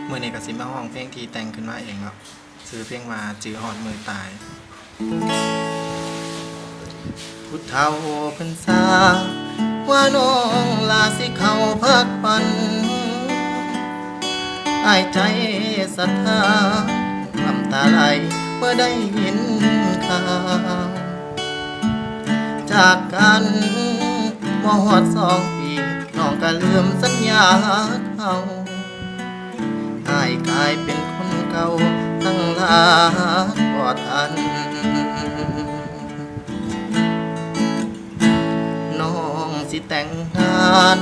มือนี้ก็สิมาห้องเพลงที่แต่งขึ้นมาเองเนาะซื้อเพลงมาจือฮอดมือตายผู้เฒ่าเพิ่นสาว่าน้องลาสิเข้าพักปันอ้ายใจศรัทธาน้ำตาไหลเมื่อได้ยินข่าวจากกันบ่ฮอด2 ปีน้องก็ลืมสัญญาเขาอ้ายกลายเป็นคนเก่าทั้งลาบ่ทันน้องสิแต่งงาน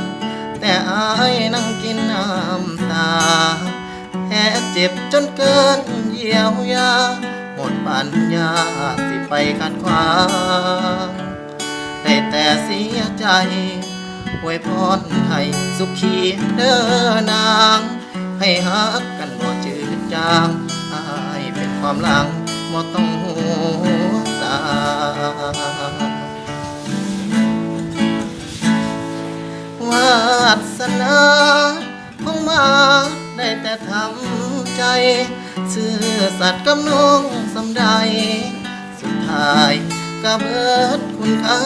แต่อ้ายนั่งกินน้ำตาแผลเจ็บจนเกินเยียวยาหมดปัญญาสิไปขัดขวางได้แต่เสียใจอวยพรให้สุขีเด้อนางให้ฮักกันบ่จืดจางอายเป็นความหลังบ่ต้องหัวสาวาสนาคงมาได้แต่ทำใจซื่อสัตย์กับน้องสำใดสุดท้ายก็เบิดคุณค่า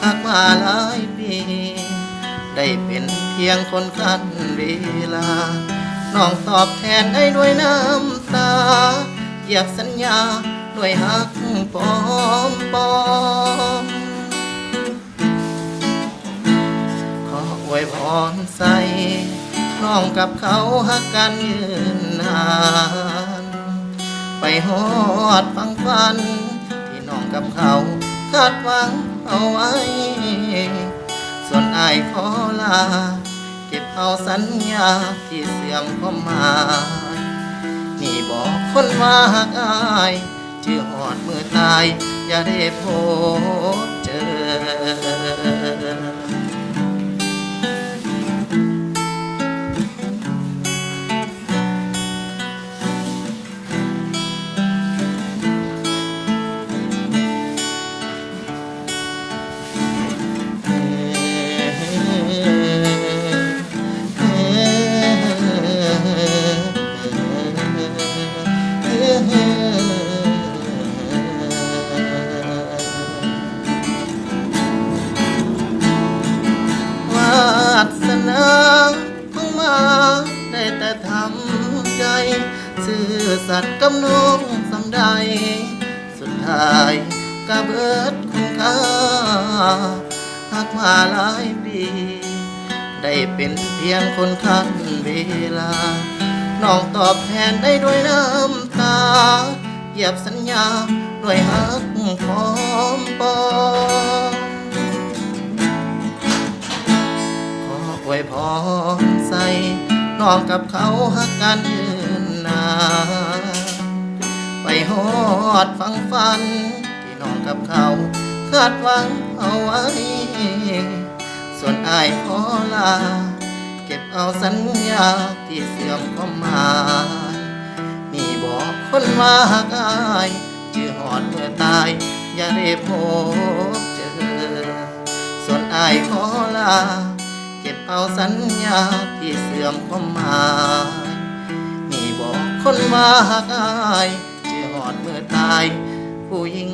หากมาหลายปีได้เป็นเพียงคนคันเวลาน้องตอบแทนให้ด้วยน้ำตาเหยียบสัญญาด้วยฮักปอมขออวยพรใส่น้องกับเขาฮักกันยืนนานไปฮอดฟังฝันที่น้องกับเขาคาดหวังเอาไว้ส่วนอ้ายขอลาเก็บเอาสัญญาที่เสื่อมความหมายนี่บอกคนว่าหากอ้ายชื่อหอดมือตายอย่าได้พบเจอได้แต่ทำใจซื่อสัตย์กับน้องสำใดสุดท้ายก็เบิดคุณค่าหากมาหลายปีได้เป็นเพียงคนคันเวลาน้องตอบแทนได้ด้วยน้ำตาเหยียบสัญญาด้วยฮักพร้อมปองขออวยพรใส่น้องกับเขาฮักกันยืนนานไปฮอดฟังฝันที่น้องกับเขาคาดหวังเอาไว้ส่วนอ้ายขอลาเก็บเอาสัญญาที่เสื่อมความหมายนี่บอกคนว่าหากอ้ายชื่อหอดเมื่อตายอย่าได้พบเจอส่วนอ้ายขอลาเก็บเอาสัญญาที่เสื่อมความหมายนี่บอกคนว่าหากอ้ายชื่อหอดเมื่อตายผู้หญิง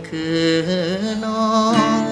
คือน้อง